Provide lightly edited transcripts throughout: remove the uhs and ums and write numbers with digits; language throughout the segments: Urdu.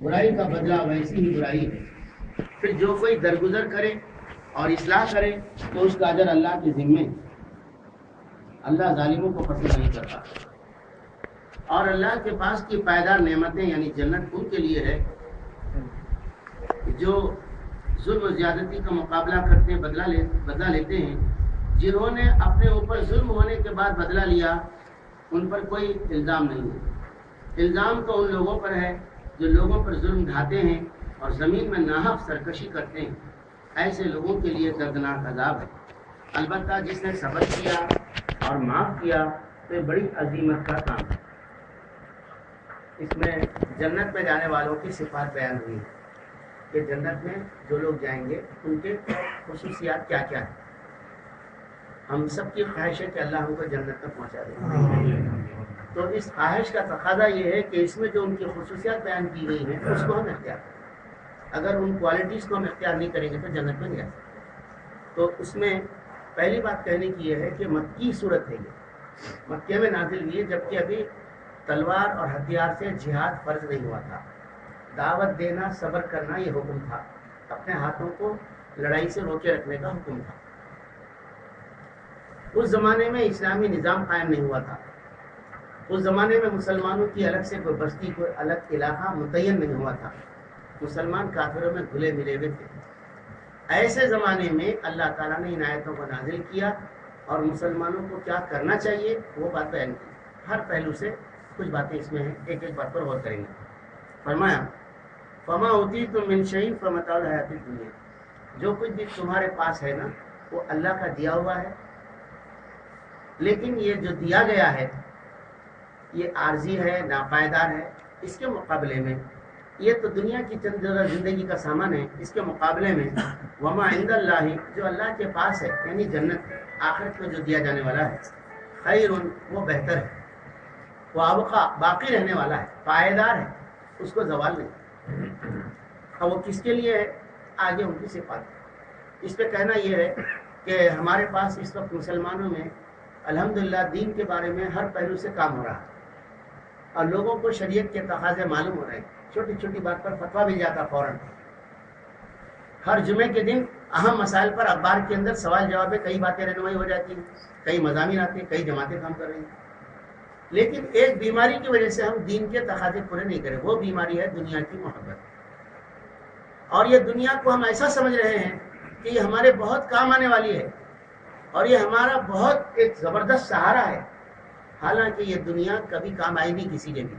برائی کا بدلہ ویسی ہی برائی ہے۔ پھر جو کوئی درگزر کرے اور اصلاح کرے تو اس کا اجر اللہ کے ذمے۔ اللہ ظالموں کو پسند نہیں کرتا، اور اللہ کے پاس کی پائیدار نعمتیں یعنی جنت ان کے لیے ہے جو ظلم و زیادتی کا مقابلہ کرتے ہیں، بدلہ لیتے ہیں۔ جنہوں نے اپنے اوپر ظلم ہونے کے بعد بدلہ لیا ان پر کوئی الزام نہیں ہے۔ الزام تو ان لوگوں پر ہے جو لوگوں پر ظلم ڈھاتے ہیں اور زمین میں ناحق سرکشی کرتے ہیں۔ ایسے لوگوں کے لیے دردناک عذاب ہے۔ البتہ جس نے صبر کیا اور معاف کیا تو یہ بڑی عظیمت کا کام ہے۔ اس میں جنت میں جانے والوں کی صفات بیان ہوئی ہے کہ جنت میں جو لوگ جائیں گے ان کے خصوصیات کیا کیا ہیں۔ ہم سب کی خواہش ہے کہ اللہ ہم کو جنت تک پہنچا دے، تو اس خواہش کا تقاضا یہ ہے کہ اس میں جو ان کی خصوصیات بیان کی گئی ہیں اس کو ہم اختیار کریں۔ اگر ان کوالٹیز کو ہم اختیار نہیں کریں گے تو جنت میں نہیں آ سکتے۔ تو اس میں پہلی بات کہنے کی یہ ہے کہ مکی صورت ہے، یہ مکے میں نازل ہوئی ہے جبکہ ابھی تلوار اور ہتھیار سے جہاد فرض نہیں ہوا تھا۔ دعوت دینا، صبر کرنا یہ حکم تھا، اپنے ہاتھوں کو لڑائی سے روکے رکھنے کا حکم تھا۔ اس زمانے میں اسلامی نظام قائم نہیں ہوا تھا۔ اس زمانے میں مسلمانوں کی الگ سے کوئی بستی، کوئی الگ علاقہ متعین نہیں ہوا تھا۔ مسلمان کافروں میں گھلے ملے ہوئے تھے۔ ایسے زمانے میں اللہ تعالیٰ نے ان آیتوں کو نازل کیا اور مسلمانوں کو کیا کرنا چاہیے وہ بات بیان کی۔ ہر پہلو سے کچھ باتیں اس میں ہیں، ایک ایک بات پر غور کریں گے۔ فرمایا فما اوتیتم من شیء فمتاع الحیات الدنیا، جو کچھ بھی تمہارے پاس ہے نا وہ اللہ کا دیا ہوا ہے، لیکن یہ جو دیا گیا ہے یہ عارضی ہے، ناپائیدار ہے۔ اس کے مقابلے میں یہ تو دنیا کی چند جگہ زندگی کا سامان ہے، اس کے مقابلے میں وما عند اللہ، جو اللہ کے پاس ہے یعنی جنت آخرت میں جو دیا جانے والا ہے، خیر، وہ بہتر ہے، وہ ابقا، باقی رہنے والا ہے، پائیدار ہے، اس کو زوال نہیں۔ اور وہ کس کے لیے ہے آگے ان کی صفات۔ اس پہ کہنا یہ ہے کہ ہمارے پاس اس وقت مسلمانوں میں الحمدللہ دین کے بارے میں ہر پہلو سے کام ہو رہا ہے اور لوگوں کو شریعت کے تقاضے معلوم ہو رہے ہیں۔ چھوٹی چھوٹی بات پر فتویٰ مل جاتا فوراً۔ ہر جمعے کے دن اہم مسائل پر اخبار کے اندر سوال جواب میں کئی باتیں رہنمائی ہو جاتی ہیں، کئی مضامین آتے ہیں، کئی جماعتیں کام کر رہی ہیں۔ لیکن ایک بیماری کی وجہ سے ہم دین کے تقاضے پورے نہیں کریں، وہ بیماری ہے دنیا کی محبت۔ اور یہ دنیا کو ہم ایسا سمجھ رہے ہیں کہ یہ ہمارے بہت کام آنے والی ہے اور یہ ہمارا بہت ایک زبردست سہارا ہے، حالانکہ یہ دنیا کبھی کام آئی نہیں کسی کے بھی۔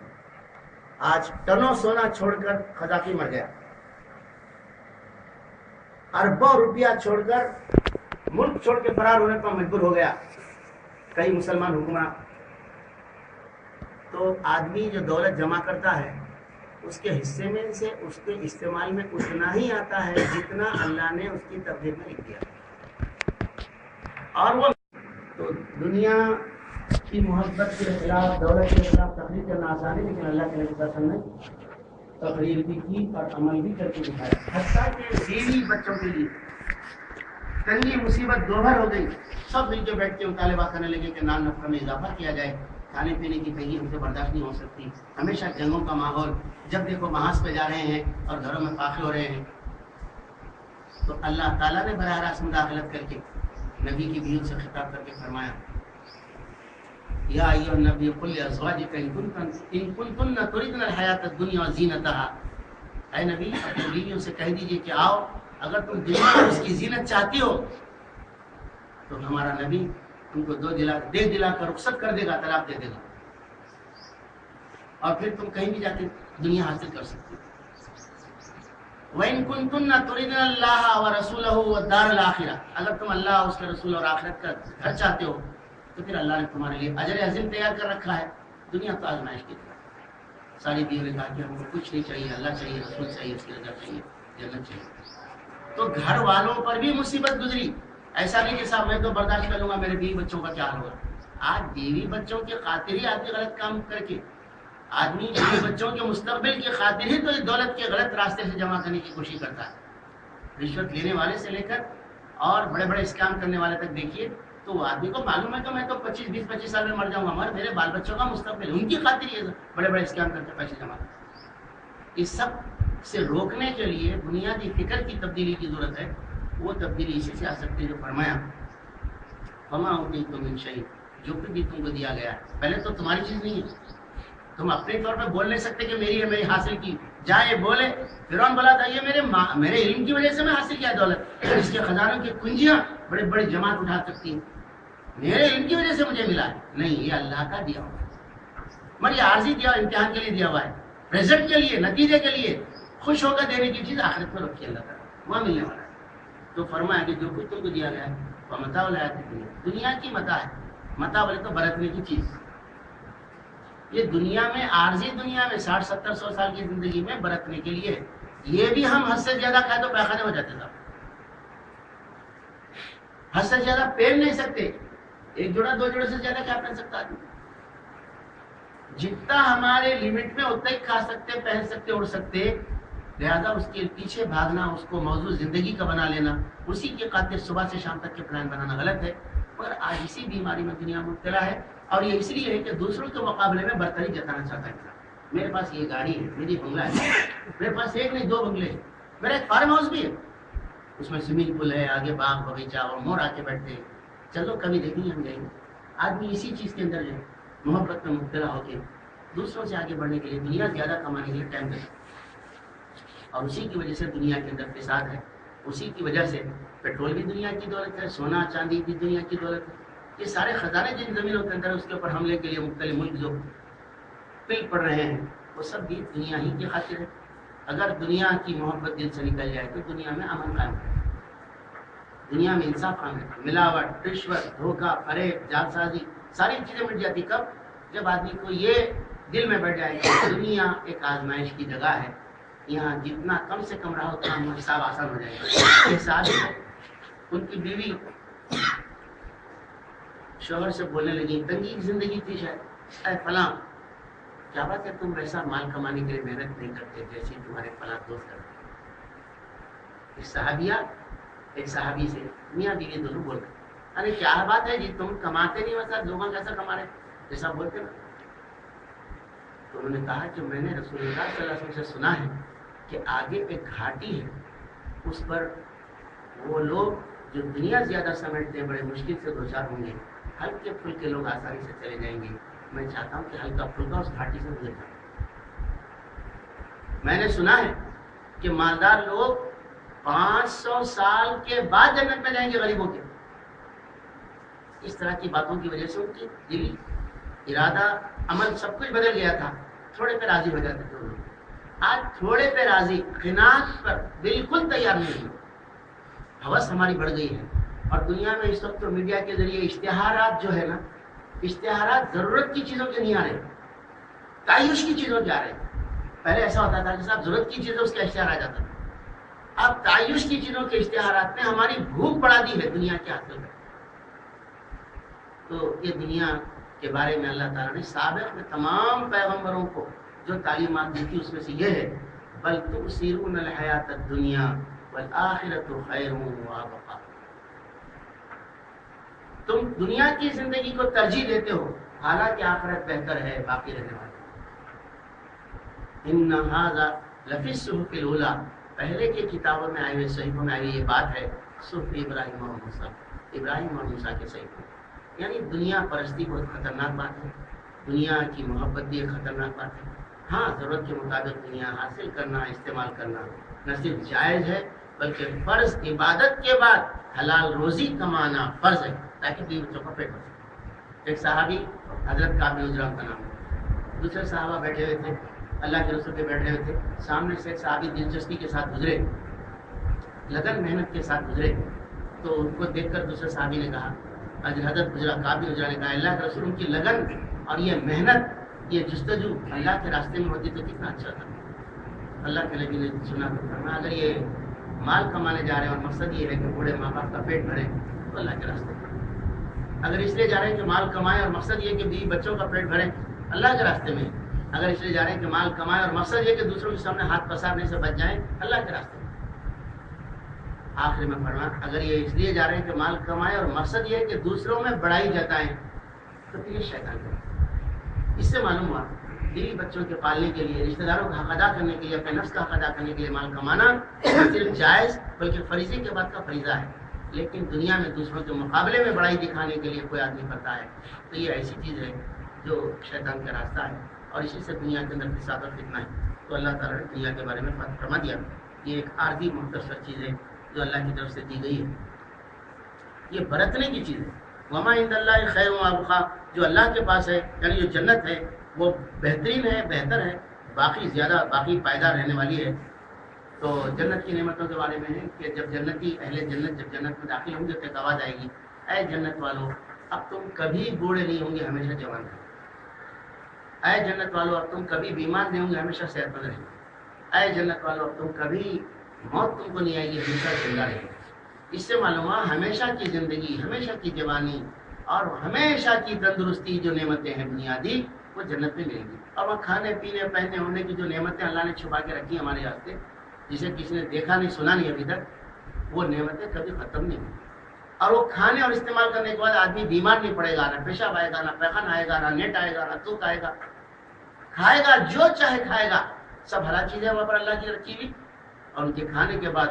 آج ٹنوں سونا چھوڑ کر قذافی مر گیا، اربوں روپیہ چھوڑ کر ملک چھوڑ کے فرار ہونے پر مجبور ہو گیا کئی مسلمان حکمراں۔ تو آدمی جو دولت جمع کرتا ہے اس کے حصے میں سے اس کے استعمال میں اتنا ہی آتا ہے جتنا اللہ نے اس کی تقدیر میں لکھ دیا۔ اور وہ تو دنیا کی محبت کے خلاف، دولت کے خلاف تقریر کرنا آسان ہے، لیکن اللہ کے نبی صلی اللہ علیہ وسلم نے تقریر بھی کی اور عمل بھی کر کے دکھایا۔ حتیٰ کہ بیوی بچوں کے لیے تنگی مصیبت دوبھر ہو گئی، سب مل کے بیٹھ کے مطالبہ کرنے لگے کہ نان نفقہ میں اضافہ کیا جائے، کھانے پینے کی تنگی ہم سے برداشت نہیں ہو سکتی، ہمیشہ جنگوں کا ماحول، جب دیکھو محاذ پہ جا رہے ہیں اور گھروں میں فاقے ہو رہے ہیں۔ تو اللہ تعالیٰ نے براہ راست مداخلت کر کے نبی کی بیویوں سے خطاب کر کے فرمایا یا ایھا النبی قل لازواجک ان کنتن تردن الحیات الدنیا وزینتها، اے نبی اپنی بیویوں سے کہہ دیجئے کہ آؤ، اگر تم دنیا اور اس کی زینت چاہتی ہو تو ہمارا نبی تم کو دے دلا کر رخصت کر دے گا، طلاق دے دے گا، اور پھر تم کہیں بھی جا کے دنیا حاصل کر سکتے ہو۔ وَإِن كُنتُنَّ تُرِدْنَ اللَّهَ وَرَسُولَهُ وَالدَّارَ الْآخِرَةَ، اگر تم اللہ، اس کے رسول اور آخرت کا گھر چاہتے ہو تو پھر اللہ نے تمہارے لیے اجر عظیم تیار کر رکھا ہے۔ دنیا تو آزمائش کی طرح۔ ساری بیویوں نے کہا کہ ہم کو کچھ نہیں چاہیے، اللہ چاہیے، رسول چاہیے، اس کی رضا چاہیے، جنت چاہیے۔ تو گھر والوں پر بھی مصیبت گزری، ایسا نہیں کہ صاحب میں تو برداشت کر لوں گا، میرے بیوی بچوں کا کیا ہوگا۔ آج بیوی بچوں کی خاطر ہی آدمی غلط کام کر کے، آدمی بیوی بچوں کے مستقبل کی خاطر ہی تو دولت کے غلط راستے سے جمع کرنے کی کوشش کرتا ہے۔ رشوت لینے والے سے لے کر اور بڑے بڑے اسکام کرنے والے تک دیکھیے، تو وہ آدمی کو معلوم ہے کہ میں تو 25 سال میں مر جاؤں گا، مگر میرے بال بچوں کا مستقبل، ان کی خاطر یہ بڑے بڑے اسکام کر کے پیسے جمع کرتا ہے۔ اس سب سے روکنے کے لیے بنیادی فکر کی تبدیلی کی ضرورت ہے. وہ تبدیلی اسی سے آ سکتی ہے جو فرمایا فما اوتیتم من شیء، جو کچھ بھی تم کو دیا گیا ہے پہلے تو تمہاری چیز نہیں ہے. تم اپنے طور پہ بول نہیں سکتے کہ میری ہے، میری حاصل کی. جائے بولے فرعون بولا تھا یہ میرے علم کی وجہ سے میں حاصل کیا دولت، اس کے خزانوں کی کنجیاں بڑے بڑی جماعت اٹھا سکتی ہیں، میرے علم کی وجہ سے مجھے ملا ہے. نہیں، یہ اللہ کا دیا ہوا ہے، مگر یہ عارضی دیا امتحان کے لیے دیا ہوا ہے، رزلٹ کے لیے، نتیجے کے لیے. خوش ہو کر دینے کی چیز آخرت میں رکھی اللہ تعالیٰ، وہاں ملنے والا ہے. تو فرمایا کہ جو کچھ تم کو دیا گیا ہے وہ متاع الحیات الدنیا، دنیا کی متاع ہے. متاع بولے تو برتنے کی چیز. یہ دنیا میں عارضی دنیا میں 60-70-100 سال کی زندگی میں برتنے کے لیے. یہ بھی ہم حد سے زیادہ کھائے تو پیخانے ہو جاتے صاحب. حد سے زیادہ پہن نہیں سکتے، ایک جوڑا 2 جوڑے سے زیادہ کیا پہن سکتا آدمی؟ جتنا ہمارے لمٹ میں اتنا ہی کھا سکتے، پہن سکتے، اڑ سکتے. لہذا اس کے پیچھے بھاگنا، اس کو موضوع زندگی کا بنا لینا، اسی کے خاطر صبح سے شام تک کے پلان بنانا غلط ہے. مگر آج اسی بیماری میں دنیا مبتلا ہے، اور یہ اس لیے ہے کہ دوسروں کے مقابلے میں برتری جتانا چاہتا ہے. میرے پاس یہ گاڑی ہے، میری بنگلہ ہے، میرے پاس ایک نہیں 2 بنگلے ہیں، میرا ایک فارم ہاؤس بھی ہے، اس میں سوئمنگ پول ہے، آگے باغ باغیچہ اور مور آ کے بیٹھتے ہیں. چلو کبھی دیکھیں گے ہم جائیں گے. آدمی اسی چیز کے اندر جو ہے محبت میں مبتلا ہو کے دوسروں سے آگے بڑھنے کے لیے، دنیا زیادہ کمانے کے لیے ٹائم دیتا ہے، اور اسی کی وجہ سے دنیا کے اندر فساد ہے. اسی کی وجہ سے پیٹرول بھی دنیا کی دولت ہے، سونا چاندی بھی دنیا کی دولت ہے. یہ سارے خزانے جن زمینوں کے اندر اس کے اوپر حملے کے لیے مختلف ملک جو پل پڑ رہے ہیں، وہ سب بھی دنیا ہی کی خاطر ہے. اگر دنیا کی محبت دل سے نکل جائے تو دنیا میں امن قائم ہے، دنیا میں انصاف قائم ہے. ملاوٹ، رشوت، دھوکہ، فریب، جعل سازی، ساری چیزیں مٹ جاتی. کب؟ جب آدمی کو یہ دل میں بیٹھ جائے کہ دنیا ایک آزمائش کی جگہ ہے، یہاں جتنا کم سے کم رہا اتنا حساب آسان ہو جائے گا. یہ ساتھ ان کی بیوی شوہر سے بولنے لگی، تنگی کی زندگی تھی شاید، اے فلاں کیا بات ہے تم ویسا مال کمانے کے لیے محنت نہیں کرتے جیسے تمہارے فلاں دوست کرتے. ایک صحابیہ ایک صحابی سے، میاں بیوی دونوں بول رہے، ارے کیا بات ہے جی تم کماتے نہیں ویسا لوگوں کیسا کما رہے جیسا بولتے نا. تو انہوں نے کہا کہ میں نے رسول اللہ صلی اللہ علیہ وسلم سے سنا ہے کہ آگے ایک گھاٹی ہے، اس پر وہ لوگ جو دنیا زیادہ سمیٹتے ہیں بڑے مشکل سے دوچار ہوں گے، ہلکے پھلکے لوگ آسانی سے چلے جائیں گے. میں چاہتا ہوں کہ ہلکا پھلکا اس گھاٹی سے گزر جائے. میں نے سنا ہے کہ مالدار لوگ 500 سال کے بعد جنت میں جائیں گے غریبوں کے. اس طرح کی باتوں کی وجہ سے ان کی دل، ارادہ، عمل سب کچھ بدل گیا تھا. تھوڑے پہ راضی ہو جاتے تھے لوگ. آج تھوڑے پہ راضی، قناعت پر بالکل تیار نہیں. ہوس ہماری بڑھ گئی ہے، اور دنیا میں اس وقت تو میڈیا کے ذریعے اشتہارات جو ہے نا، اشتہارات ضرورت کی چیزوں کے نہیں آ رہے، تعیش کی چیزوں کے آ رہے. پہلے ایسا ہوتا تھا کہ صاحب ضرورت کی چیزیں اس کا اشتہار آ جاتا تھا. اب تعیش کی چیزوں کے اشتہارات نے ہماری بھوک بڑھا دی ہے دنیا کے حاصل میں. تو یہ دنیا کے بارے میں اللہ تعالیٰ نے سابق میں تمام پیغمبروں کو جو تعلیمات دی تھی اس میں سے یہ ہے، بل تؤثرون الحیات الدنیا والآخرۃ خیر وابقیٰ. تم دنیا کی زندگی کو ترجیح دیتے ہو، حالانکہ آخرت بہتر ہے، باقی رہنے والی. ان ھذا لفی الصحف الاولیٰ، پہلے کی کتابوں میں آئی ہوئی صحیفوں میں آئی ہوئی یہ بات ہے، صحف ابراہیم اور موسیٰ، ابراہیم اور موسیٰ کے صحیفوں. یعنی دنیا پرستی بہت خطرناک بات ہے، دنیا کی محبت بھی ایک خطرناک بات ہے. ہاں ضرورت کے مطابق دنیا حاصل کرنا، استعمال کرنا نہ صرف جائز ہے بلکہ فرض. عبادت کے بعد حلال روزی کمانا فرض ہے تاکہ بیوی بچوں کا پیٹ بھر سکے. ایک صحابی حضرت کعب بن عجرہ کا نام ہے، دوسرے صحابہ بیٹھے ہوئے تھے، اللہ کے رسول پہ بیٹھے ہوئے تھے. سامنے سے ایک صحابی دلچسپی کے ساتھ گزرے، لگن محنت کے ساتھ گزرے. تو ان کو دیکھ کر دوسرے صحابی نے کہا، حضرت کعب بن عجرہ نے کہا، اللہ کے رسول ان کی لگن اور یہ محنت، یہ جستجو اللہ کے راستے میں ہوتی تو کتنا اچھا تھا. اللہ کے نبی نے سنا تو فرمایا، اگر یہ مال کمانے جا رہے ہیں اور مقصد یہ ہے کہ بوڑھے ماں باپ کا پیٹ بھرے تو اللہ کے راستے میں. اگر اس لیے جا رہے ہیں کہ مال کمائیں اور مقصد یہ کہ بیوی بچوں کا پیٹ بھرے، اللہ کے راستے میں. اگر اس لیے جا رہے ہیں کہ مال کمائیں اور مقصد یہ کہ دوسروں کے سامنے ہاتھ پسارنے سے بچ جائیں، اللہ کے راستے میں. آخر میں فرمایا، اگر یہ اس لیے جا رہے ہیں کہ مال کمائیں اور مقصد یہ ہے کہ دوسروں میں بڑائی جتائیں تو پھر یہ شیطان کا. اس سے معلوم ہوا بیوی بچوں کے پالنے کے لیے، رشتہ داروں کا حق ادا کرنے کے لیے، اپنے نفس کا حق ادا کرنے کے لیے مال کمانا صرف جائز بلکہ فریضے کے بعد کا فریضہ ہے، لیکن دنیا میں دوسروں کے مقابلے میں بڑائی دکھانے کے لیے کوئی آدمی کرتا ہے تو یہ ایسی چیز ہے جو شیطان کا راستہ ہے، اور اسی سے دنیا کے اندر فساد اور فتنہ ہے۔ تو اللہ تعالیٰ نے دنیا کے بارے میں فرما دیا، یہ ایک عارضی مختصر چیز ہے جو اللہ کی طرف سے دی گئی ہے، یہ برتنے کی چیز ہے۔ وما عند اللہ خیر و ابقا، جو اللہ کے پاس ہے یعنی جو جنت ہے وہ بہترین ہے، بہتر ہے، باقی زیادہ باقی پائیدار رہنے والی ہے۔ تو جنت کی نعمتوں کے بارے میں ہے کہ جب جنتی اہل جنت جب جنت میں داخل ہوں گے تو ایک آواز آئے گی، اے جنت والو اب تم کبھی بوڑھے نہیں ہوں گے، ہمیشہ جوان رہیں گے۔ اے جنت والو اب تم کبھی بیمار نہیں ہوں گے، ہمیشہ صحت مند رہیں گے۔ اے جنت والو اب تم کبھی موت تم کو نہیں آئے گی، ہمیشہ زندہ رہیں گے۔ اس سے معلوم ہوا ہمیشہ کی زندگی، ہمیشہ کی جوانی اور ہمیشہ کی تندرستی جو نعمتیں ہیں بنیادی وہ جنت میں ملیں گی۔ اور وہ کھانے پینے پہننے ہونے کی جو نعمتیں اللہ نے چھپا کے رکھی ہمارے واسطے، جسے کسی نے دیکھا نہیں سنا نہیں ابھی تک، وہ نعمتیں کبھی ختم نہیں ہوئی۔ اور وہ کھانے اور استعمال کرنے کے بعد آدمی بیمار نہیں پڑے گا، نہ پیشاب آئے گا، نہ پیخانہ آئے گا، نہ نیٹ آئے گا، نہ تھوک آئے گا، کھائے گا جو چاہے کھائے گا، سب حلال چیزیں وہاں پر اللہ کی رکھی ہوئی، اور ان کے کھانے کے بعد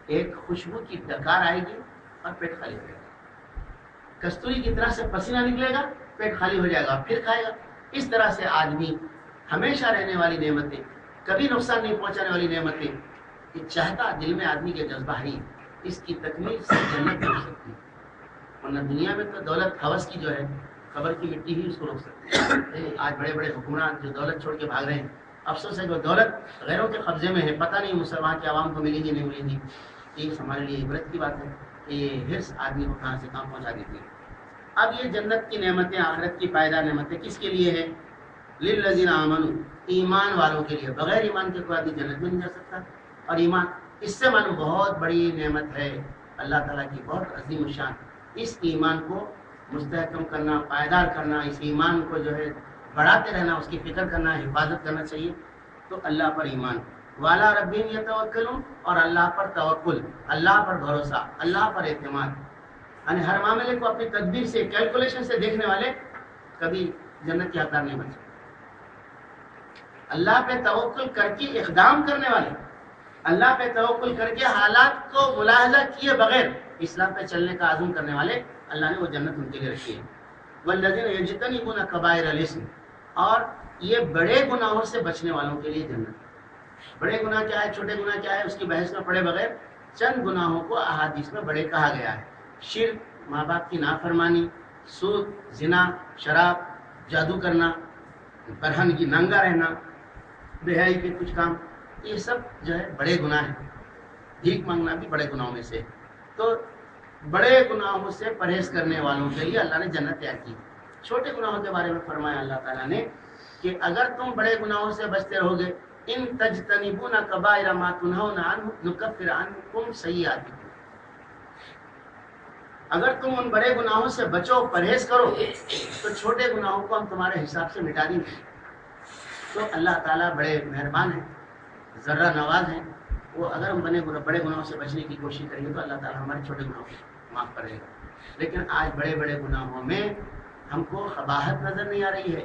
ایک خوشبو کی ڈکار آئے گی اور پیٹ خالی ہو جائے گا، کستوری کی طرح سے پسینہ نکلے گا، پیٹ خالی ہو جائے گا، پھر کھائے گا۔ اس طرح سے آدمی ہمیشہ رہنے والی نعمتیں، کبھی نقصان نہیں پہنچانے والی نعمتیں، یہ چاہتا دل میں آدمی کے جذبہ ہے، اس کی تکمیل سے جنت ہو سکتی ہے۔ ورنہ دنیا میں تو دولت حوث کی جو ہے، خبر کی مٹی ہی اس کو روک سکتی ہے۔ آج بڑے بڑے حکمران جو دولت چھوڑ کے بھاگ رہے ہیں، افسوس ہے جو دولت غیروں کے قبضے میں ہے، پتہ نہیں مسلمان کی عوام کو ملے گی نہیں ملے گی۔ یہ ہمارے لیے عبرت کی بات ہے کہ یہ حرص آدمی کو کہاں سے کہاں پہنچا دیتی ہے۔ اب یہ جنت کی نعمتیں، آخرت کی پائیدار نعمتیں کس کے لیے ہے؟ للذین آمنوا، ایمان والوں کے لیے۔ بغیر ایمان کے کوئی آدمی جنت میں نہیں جا سکتا، اور ایمان اس سے معلوم بہت بڑی نعمت ہے اللہ تعالیٰ کی، بہت عظیم الشان۔ اس ایمان کو مستحکم کرنا، پائیدار کرنا، اس ایمان کو جو ہے بڑھاتے رہنا، اس کی فکر کرنا، حفاظت کرنا چاہیے۔ تو اللہ پر ایمان، والا ربہم یتوکلون، اور اللہ پر توکل، اللہ پر بھروسہ، اللہ پر اعتماد، یعنی ہر معاملے کو اپنی تدبیر سے، کیلکولیشن سے دیکھنے والے کبھی جنت کے حقدار نہیں بن سکتے۔ اللہ پہ توکل کر کے اقدام کرنے والے، اللہ پہ توکل کر کے حالات کو ملاحظہ کیے بغیر اسلام پہ چلنے کا عزم کرنے والے، اللہ نے وہ جنت ان کے لیے رکھی ہے۔ والذین یجتنبون کبائر الاسم، اور یہ بڑے گناہوں سے بچنے والوں کے لیے جنت۔ بڑے گناہ کیا ہے، چھوٹے گناہ کیا ہے، اس کی بحث میں پڑے بغیر چند گناہوں کو احادیث میں بڑے کہا گیا ہے۔ شرک، ماں باپ کی نافرمانی، سود، زنا، شراب، جادو کرنا، برہن کی ننگا رہنا، بے حیائی کے کچھ کام، یہ سب جو ہے بڑے گناہ ہیں۔ بھیک مانگنا بھی بڑے گناہوں میں سے۔ تو بڑے گناہوں سے پرہیز کرنے والوں کے لیے اللہ نے جنت تیار کی۔ چھوٹے گناہوں کے بارے میں فرمایا اللہ تعالیٰ نے کہ اگر تم بڑے گناہوں سے بچتے رہو گے، ان تجتنبون کبائر ما تنہون عنہ نکفر عنکم سیئاتکم، اگر تم ان بڑے گناہوں سے بچو، پرہیز کرو، تو چھوٹے گناہوں کو ہم تمہارے حساب سے مٹا دیں گے۔ تو اللہ تعالیٰ بڑے مہربان ہیں، ذرہ نواز ہیں، وہ اگر ہم بڑے گناہوں سے بچنے کی کوشش کریں گے تو اللہ تعالیٰ ہمارے چھوٹے گناہوں کو معاف کرے گا۔ لیکن آج بڑے بڑے گناہوں میں ہم کو قباحت نظر نہیں آ رہی ہے۔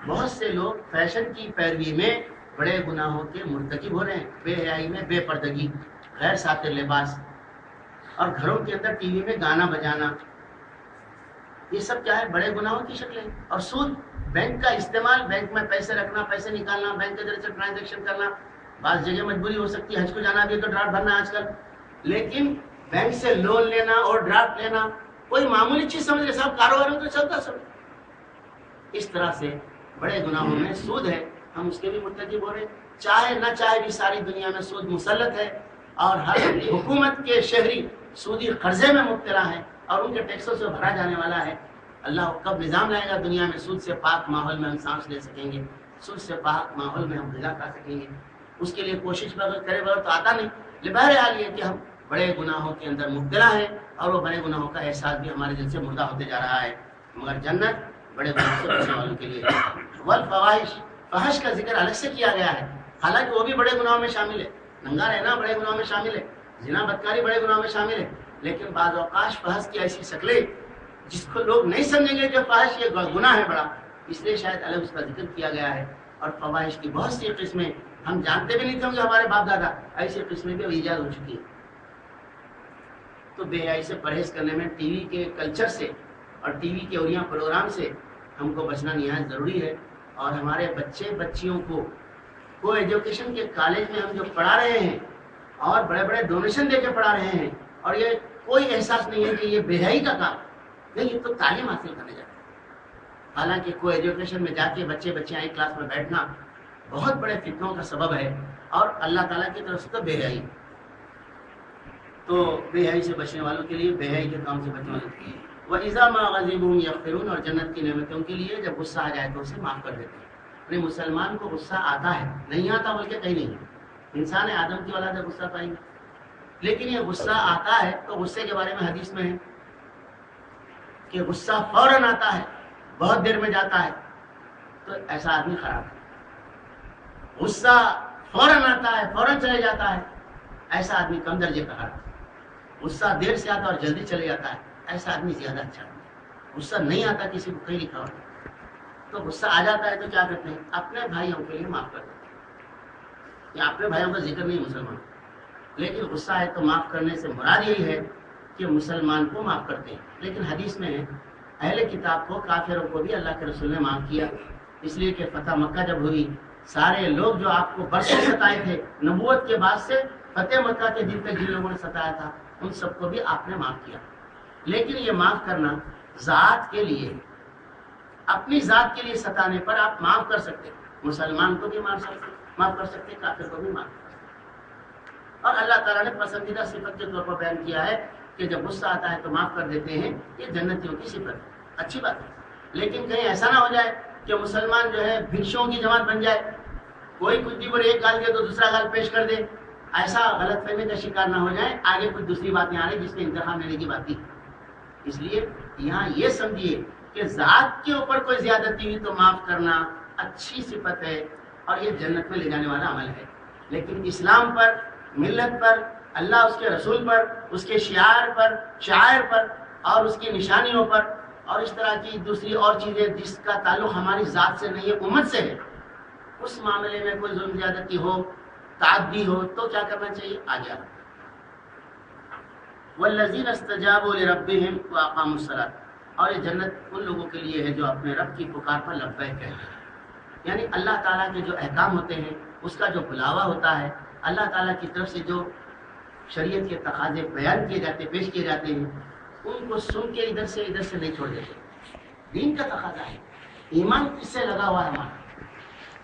بہت سے لوگ فیشن کی پیروی میں بڑے گناہوں کے مرتکب ہو رہے ہیں، بے حیائی میں بے پردگی، غیر ساتر لباس، اور گھروں کے اندر ٹی وی میں گانا بجانا، یہ سب کیا ہے؟ بڑے گناہوں کی شکلیں۔ اور سود، بینک کا استعمال، بینک میں پیسے رکھنا، پیسے نکالنا، بینک کے ذریعے سے ٹرانزیکشن کرنا، بعض جگہ مجبوری ہو سکتی ہے، حج کو جانا بھی تو ڈرافٹ بھرنا آج کل، لیکن بینک سے لون لینا اور ڈرافٹ لینا کوئی معمولی چیز سمجھ رہے، سب کاروبار میں تو چلتا سب۔ اس طرح سے بڑے گناہوں میں سود ہے، ہم اس کے بھی مرتکب ہو رہے، چاہے نہ چاہے بھی ساری دنیا میں سود مسلط ہے، اور ہر حکومت کے شہری سودی قرضے میں مبتلا ہے، اور ان کے ٹیکسوں سے بھرا جانے والا ہے۔ اللہ کب نظام لائے گا دنیا میں سود سے پاک ماحول میں ہم سانس لے سکیں گے، سود سے پاک ماحول میں ہم غذا کھا سکیں گے؟ اس کے لیے کوشش کرے بغیر تو آتا نہیں۔ بہرحال یہ کہ ہم بڑے گناہوں کے اندر مبتلا ہیں، اور وہ بڑے گناہوں کا احساس بھی ہمارے دل سے مردہ ہوتے جا رہا ہے، مگر جنت بڑے گناہوں سے بچنے والوں کے لیے۔ والفواحش، فحش کا ذکر الگ سے کیا گیا ہے، حالانکہ وہ بھی بڑے گناہوں میں شامل ہے، ننگا رہنا بڑے گناہوں میں شامل ہے، زنا بدکاری بڑے گناہوں میں شامل ہے، لیکن بعض اوقات فحش کی ایسی شکلیں جس کو لوگ نہیں سمجھیں گے کہ فحش یہ گناہ ہے بڑا، اس لیے شاید الگ اس کا ذکر کیا گیا ہے. اور فواحش کی بہت سی قسمیں ہم جانتے بھی نہیں تھے کہ ہمارے باپ دادا ایسی قسمیں بھی ایجاد ہو چکی ہے. تو بے حیائی سے پرہیز کرنے میں ٹی وی کے کلچر سے اور ٹی وی کے اوریاں پروگرام سے ہم کو بچنا نہایت ضروری ہے. اور ہمارے بچے بچیوں کو ایجوکیشن کے کالج میں ہم جو پڑھا رہے ہیں اور بڑے بڑے ڈونیشن دے کے پڑھا رہے ہیں، اور یہ کوئی احساس نہیں ہے کہ یہ بے حیائی کا کام نہیں، یہ تو تعلیم حاصل کرنے جاتے ہیں. حالانکہ کوئی ایجوکیشن میں جا کے بچے بچیاں ایک کلاس میں بیٹھنا بہت بڑے فتنوں کا سبب ہے، اور اللہ تعالیٰ کی طرف سے تو بے حیائی. تو بے حیائی سے بچنے والوں کے لیے، بے حیائی کے کام سے بچنے والوں کے لیے وَإِذَا مَا غَضِبُوا يَغْفِرُونَ، اور جنت کی نعمتوں کے لیے جب غصہ آ جائے تو اسے معاف کر دیتے ہیں. یعنی مسلمان کو غصہ آتا ہے، نہیں آتا بلکہ کہیں نہیں. انسان آدم کی اولاد ہے، غصہ پائیں گے، لیکن یہ غصہ آتا ہے تو غصے کے بارے میں حدیث میں ہے کہ غصہ فوراً آتا ہے، بہت دیر میں جاتا ہے، تو ایسا آدمی خراب ہے. غصہ فوراً آتا ہے، فوراً چلے جاتا ہے، ایسا آدمی کم درجے کا خراب ہے. غصہ دیر سے آتا ہے اور جلدی چلے جاتا ہے، ایسا آدمی زیادہ اچھا ہے. غصہ نہیں آتا، کسی کو کہیں لکھا ہوتا تو غصہ آ جاتا ہے تو کیا کرتے ہیں؟ اپنے بھائیوں کے لیے معاف کر دیتے ہیں. یا اپنے بھائیوں کا ذکر نہیں مسلمان، لیکن غصہ ہے تو معاف کرنے سے مراد یہی ہے کہ مسلمان کو معاف کرتے ہیں. لیکن حدیث میں ہے اہل کتاب کو، کافروں کو بھی اللہ کے رسول نے معاف کیا، اس لیے کہ فتح مکہ جب ہوئی، سارے لوگ جو آپ کو برسوں ستائے تھے، نبوت کے بعد سے فتح مکہ کے دن تک جن لوگوں نے ستایا تھا، ان سب کو بھی آپ نے معاف کیا. لیکن یہ معاف کرنا ذات کے لیے، اپنی ذات کے لیے ستانے پر آپ معاف کر سکتے، مسلمان کو بھی معاف کر سکتے، کافر کو بھی معاف کر سکتے. اور اللہ تعالیٰ نے پسندیدہ صفت کے طور پر بیان کیا ہے کہ جب غصہ آتا ہے تو معاف کر دیتے ہیں. یہ جنتیوں کی صفت ہے، اچھی بات ہے. لیکن کہیں ایسا نہ ہو جائے کہ مسلمان جو ہے بھکشوں کی جماعت بن جائے، کوئی کچھ پر ایک گال دے تو دوسرا گال پیش کر دے، ایسا غلط فہمی کا شکار نہ ہو جائے، آگے کچھ دوسری باتیں آ رہی جس میں انتخاب لینے کی بات تھی. اس لیے یہاں یہ سمجھیے کہ ذات کے اوپر کوئی زیادتی ہوئی تو معاف کرنا اچھی صفت ہے اور یہ جنت میں لے جانے والا عمل ہے. لیکن اسلام پر، ملت پر، اللہ اس کے رسول پر، اس کے شعائر پر اور اس کی نشانیوں پر اور اس طرح کی دوسری اور چیزیں جس کا تعلق ہماری ذات سے نہیں ہے، امت سے ہے، اس معاملے میں کوئی ظلم زیادتی ہو، تعدی ہو تو کیا کرنا چاہیے؟ آگے والذین استجابوا لربہم واقاموا الصلاۃ، اور یہ جنت ان لوگوں کے لیے ہے جو اپنے رب کی پکار پر لبیک کہتے ہیں. یعنی اللہ تعالیٰ کے جو احکام ہوتے ہیں، اس کا جو بلاوا ہوتا ہے، اللہ تعالیٰ کی طرف سے جو شریعت کے تقاضے بیان کیے جاتے، پیش کیے جاتے ہیں، ان کو سن کے ادھر سے نہیں چھوڑ دیتے. دین کا تقاضا ہے، ایمان کس سے لگا ہوا ہے ہمارا،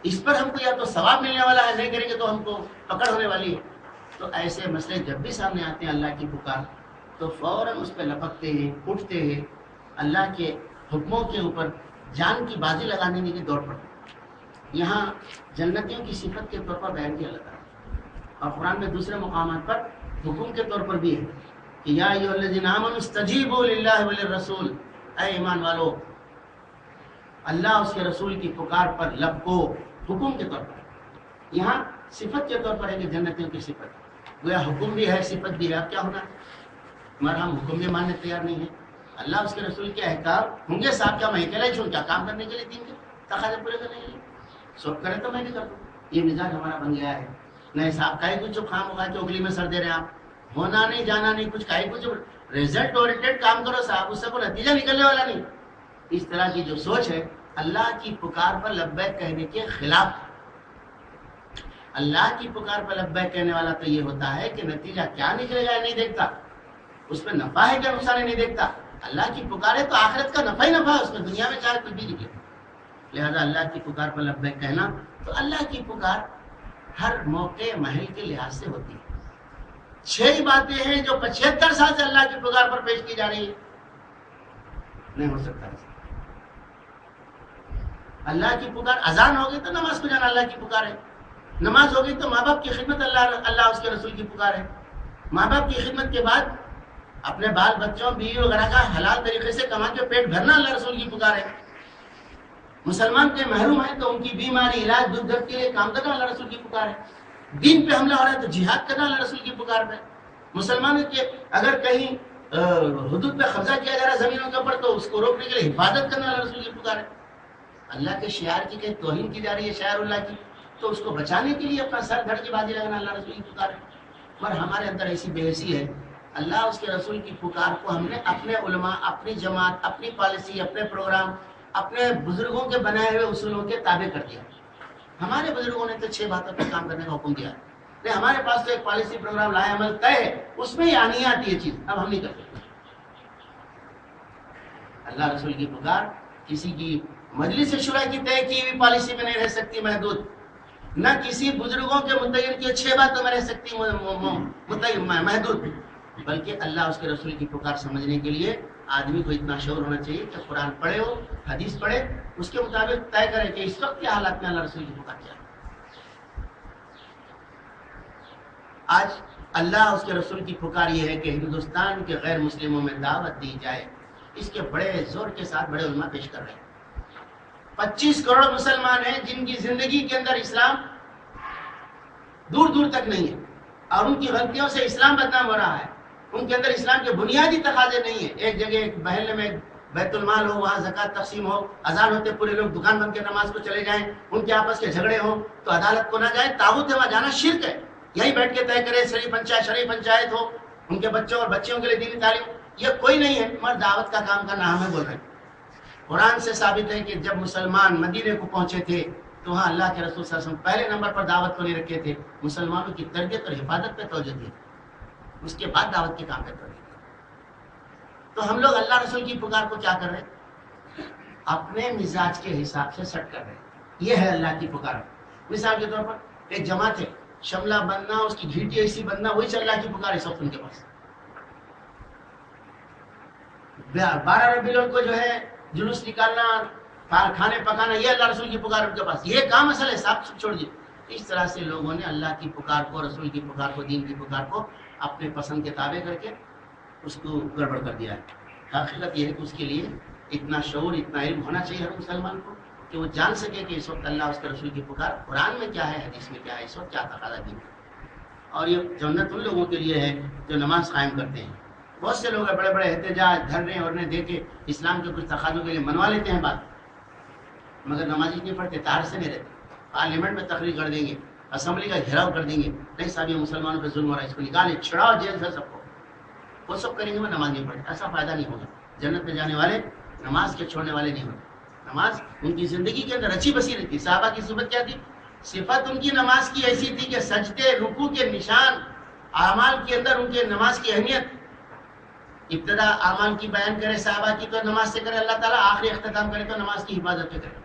اس پر ہم کو یا تو ثواب ملنے والا ہے، نہیں کریں گے تو ہم کو پکڑ ہونے والی ہے. تو ایسے مسئلے جب بھی سامنے آتے ہیں اللہ کی پکار، تو فوراً اس پہ لپکتے ہیں، اٹھتے ہیں، اللہ کے حکموں کے اوپر جان کی بازی لگانے کی دوڑ پڑتے ہیں. یہاں جنتیوں کی صفت کے طور پر بیان کیا اللہ تعالیٰ، اور قرآن میں دوسرے مقامات پر حکم کے طور پر بھی ہے کہ یا ایھا الذین آمنوا استجیبوا للہ وللرسول، اے ایمان والو اللہ اس کے رسول کی پکار پر لبکو، حکم کے طور پر. یہاں صفت کے طور پر ہے کہ جنتیوں کی صفت، گویا حکم بھی ہے، صفت بھی ہے. اب کیا ہونا ہے، مگر ہم حکم بھی ماننے تیار نہیں ہیں. اللہ اس کے رسول کے احکام ہوں گے صاحب، کیا میں اکیلا ہی چھوڑ کیا کام کرنے کے لیے دین کے تقاضے پورے کرنے کے لیے سب کرے تو میں بھی کر دوں. یہ مزاج ہمارا بن گیا ہے. نہیں صاحب کا ہی کچھ خام ہوگا کہ اگلی میں سر دے رہے ہیں آپ، ہونا نہیں جانا نہیں، کچھ کا ہی کچھ ریزلٹ اورینٹڈ کام کرو صاحب، اس سے کوئی نتیجہ نکلنے والا نہیں. اس طرح کی جو سوچ ہے اللہ کی پکار پر لبیک کہنے کے خلاف. اللہ کی پکار پر لبیک کہنے والا تو یہ ہوتا ہے کہ نتیجہ کیا نکلے گا نہیں دیکھتا، اس پہ نفع ہے کیا نقصان ہے نہیں دیکھتا. اللہ کی پکار ہے تو آخرت کا نفع ہی نفع ہے، اس میں دنیا میں چاہے کچھ بھی نکلے. لہذا اللہ کی پکار پر لبیک کہنا، تو اللہ کی پکار ہر موقع محل کے لحاظ سے ہوتی ہے. 6 باتیں ہیں جو 75 سال سے اللہ کی پکار پر پیش کی جا رہی ہے، نہیں ہو سکتا ایسا. اللہ کی پکار، اذان ہوگی تو نماز کو جانا اللہ کی پکار ہے، نماز ہوگی تو ماں باپ کی خدمت اللہ اس کے رسول کی پکار ہے، ماں باپ کی خدمت کے بعد اپنے بال بچوں بیوی وغیرہ کا حلال طریقے سے کما کے پیٹ بھرنا اللہ رسول کی پکار ہے. مسلمان کے محروم ہیں تو ان کی بیماری، علاج، دکھ درد کے لیے کام کرنا اللہ رسول کی پکار ہے. دین پہ حملہ ہو رہا ہے تو جہاد کرنا اللہ رسول کی پکار پہ. مسلمان کے اگر کہیں حدود پہ قبضہ کیا جا رہا ہے زمینوں کے اوپر، تو اس کو روکنے کے لیے حفاظت کرنا اللہ رسول کی پکار ہے. اللہ کے شعار کی کہیں توہین کی جا رہی ہے، شعار اللہ کی، تو اس کو بچانے کے لیے اپنا سر دھڑ کے بازی لگانا اللہ رسول کی پکار ہے. مگر ہمارے اندر ایسی بے حسی ہے، اللہ اس کے رسول کی پکار کو ہم نے اپنے علماء، اپنی جماعت، اپنی پالیسی، اپنے پروگرام، اپنے بزرگوں کے بنائے ہوئے اصولوں کے تابع کر دیا. ہمارے بزرگوں نے تو 6 باتوں پر کام کرنے کا حکم دیا ہے. نہیں، ہمارے پاس تو ایک پالیسی پروگرام لائے عمل طے ہے، اس میں ہی آنی آتی ہے چیز، اب ہم نہیں کرتے. اللہ رسول کی پکار کسی کی مجلس شورا کی طے کی ہوئی پالیسی میں نہیں رہ سکتی محدود، نہ کسی بزرگوں کے متعین کی 6 باتوں میں رہ سکتی محدود، بلکہ اللہ اس کے رسول کی پکار سمجھنے کے لیے آدمی کو اتنا شعور ہونا چاہیے کہ قرآن پڑھے ہو، حدیث پڑھے، اس کے مطابق طے کرے کہ اس وقت کے حالات میں اللہ رسول کی پکار کیا ہے. آج اللہ اس کے رسول کی پکار یہ ہے کہ ہندوستان کے غیر مسلموں میں دعوت دی جائے. اس کے بڑے زور کے ساتھ بڑے علماء پیش کر رہے ہیں. 25 کروڑ مسلمان ہیں جن کی زندگی کے اندر اسلام دور دور تک نہیں ہے، اور ان کی غلطیوں سے اسلام بدنام ہو رہا ہے. ان کے اندر اسلام کے بنیادی تقاضے نہیں ہیں. ایک جگہ ایک محلے میں بیت المال ہو، وہاں زکوٰۃ تقسیم ہو، اذان ہوتے پورے لوگ دکان بند کے نماز کو چلے جائیں، ان کے آپس کے جھگڑے ہوں تو عدالت کو نہ جائیں. طاغوت ہے وہاں جانا شرک ہے. یہیں بیٹھ کے طے کرے شرعی پنچایت ہو، ان کے بچوں اور بچیوں کے لیے دینی تعلیم، یہ کوئی نہیں ہے. مگر دعوت کا کام کرنا ہمیں بول رہے ہیں. قرآن سے ثابت ہے کہ جب مسلمان مدینے کو پہنچے تھے تو وہاں اللہ کے رسول صلی اللہ علیہ وسلم پہلے نمبر پر دعوت کو نہیں رکھے تھے، مسلمانوں کی تربیت اور حفاظت پہ توجہ دی، اس کے بعد دعوت کے کام پہ توجہ دی. تو ہم لوگ اللہ رسول کی پکار کو کیا کر رہے ہیں؟ اپنے مزاج کے حساب سے سٹ کر رہے ہیں. یہ ہے اللہ کی پکار. مثال کے طور پر ایک جماعت ہے، شملہ بننا، اس کی گھیٹی ایسی بننا، وہی اللہ کی پکار اس وقت ان کے پاس. 12 ربیع الاول کو جو ہے جلوس نکالنا، کھانے پکانا، یہ اللہ رسول کی پکار ان کے پاس. یہ کام اصل ہے، سب چھوڑ دیے. اس طرح سے لوگوں نے اللہ کی پکار کو، رسول کی پکار کو، دین کی پکار کو اپنے پسند کے تابع کر کے اس کو گڑبڑ کر دیا ہے. حقیقت یہ ہے کہ اس کے لیے اتنا شعور، اتنا علم ہونا چاہیے ہر مسلمان کو کہ وہ جان سکے کہ اس وقت اللہ اس کے رسول کی پکار قرآن میں کیا ہے، حدیث میں کیا ہے، اس وقت کیا تقاضا دین. اور یہ جنت ان لوگوں کے لیے ہے جو نماز قائم کرتے ہیں. بہت سے لوگ بڑے بڑے احتجاج، دھرنے اور دے کے اسلام کے کچھ تقاضوں کے لیے منوا لیتے ہیں بات، مگر نمازی نہیں پڑھتے، تار سے نہیں رہتے. پارلیمنٹ میں تقریر کر دیں گے، اسمبلی کا گھیراؤ کر دیں گے، نہیں صاحب یہ مسلمانوں پہ ظلم ہو رہا ہے، اس کو نکالے، چھڑاؤ جیل سے سب کو. وہ سب کریں گے، وہ نماز نہیں پڑھتے. ایسا فائدہ نہیں ہوگا. جنت میں جانے والے نماز کے چھوڑنے والے نہیں ہوتے. نماز ان کی زندگی کے اندر اچھی بسی رہتی. صحابہ کی صفت کیا تھی؟ صفت ان کی نماز کی ایسی تھی کہ سجدے، رکوع کے نشان، اعمال کے اندر ان کے نماز کی اہمیت. ابتدا اعمال کی بیان کرے صحابہ کی تو نماز سے کرے اللہ تعالیٰ، آخری اختتام کرے تو نماز کی حفاظت پہ کرے.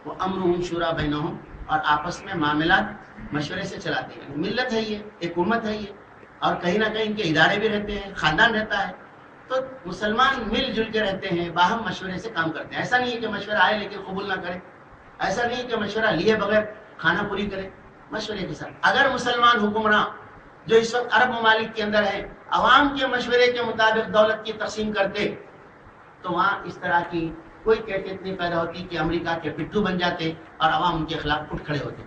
وہ امرهم شورا بینہم، اور آپس میں معاملات مشورے سے چلاتے ہیں. ملت ہے یہ، ایک امت ہے یہ، اور کہیں نہ کہیں ان کے ادارے بھی رہتے ہیں، خاندان رہتا ہے. تو مسلمان مل جل کے رہتے ہیں، باہم مشورے سے کام کرتے ہیں. ایسا نہیں ہے کہ مشورہ آئے لیکن قبول نہ کرے، ایسا نہیں کہ مشورہ لیے بغیر کھانا پوری کرے. مشورے کے ساتھ اگر مسلمان حکمراں جو اس وقت عرب ممالک کے اندر ہیں عوام کے مشورے کے مطابق دولت کی تقسیم کرتے تو وہاں اس طرح کی کوئی کیفیت نہیں پیدا ہوتی کہ امریکہ کے پٹھو بن جاتے اور عوام ان کے خلاف اٹھ کھڑے ہوتے.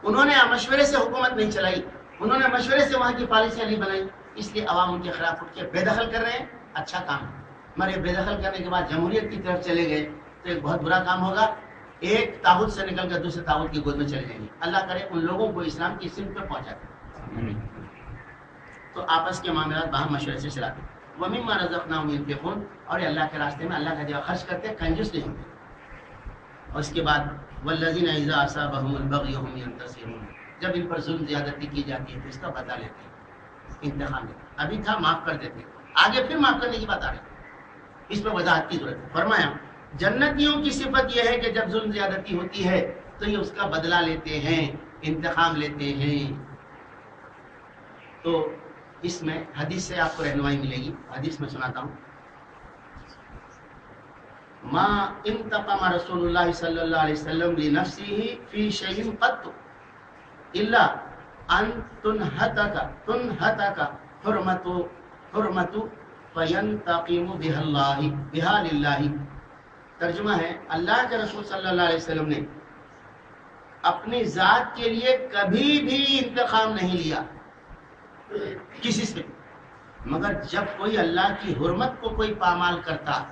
انہوں نے مشورے سے حکومت نہیں چلائی، انہوں نے مشورے سے وہاں کی پالیسیاں نہیں بنائی، اس لیے عوام ان کے خلاف اٹھ کے بے دخل کر رہے ہیں. اچھا کام ہے، مگر بے دخل کرنے کے بعد جمہوریت کی طرف چلے گئے تو ایک بہت برا کام ہوگا. ایک طاغوت سے نکل کر دوسرے طاغوت کی گود میں چلے جائیں گے. اللہ کرے ان لوگوں کو اسلام کی سمت پہ پہنچا دے. تو آپس کے معاملات باہم مشورے سے چلاتے. وَمِمَّا رَزَقْنَاهُمْ يُنْفِقُونَ، اور یہ اللہ کے راستے میں اللہ کا جو خرچ کرتے کنجوس نہیں ہوتے. اور اس کے بعد وَالَّذِينَ إِذَا أَصَابَهُمُ الْبَغْيُ هُمْ يَنْتَصِرُونَ، جب ان پر ظلم زیادتی کی جاتی ہے تو اس کا بدلہ لیتے ہیں، انتقام لیتے ہیں. ابھی تھا معاف کر دیتے، آگے پھر معاف کرنے کی بات آ رہی ہے. اس پہ وضاحت کی ضرورت ہے. فرمایا جنتیوں کی صفت یہ ہے کہ جب ظلم زیادتی ہوتی ہے تو یہ اس کا بدلہ لیتے ہیں، انتقام لیتے ہیں. تو اس میں حدیث سے آپ کو رہنمائی ملے گی. حدیث میں سناتا ہوں. ما انتقم رسول اللہ صلی اللہ علیہ وسلم لنفسه فی شیء قط الا ان تنہتک حرمت فینتقم بها للہ. ترجمہ ہے، اللہ کے رسول صلی اللہ علیہ وسلم نے اپنی ذات کے لیے کبھی بھی انتقام نہیں لیا کسی سے. مگر جب کوئی اللہ کی حرمت کو کوئی پامال کرتا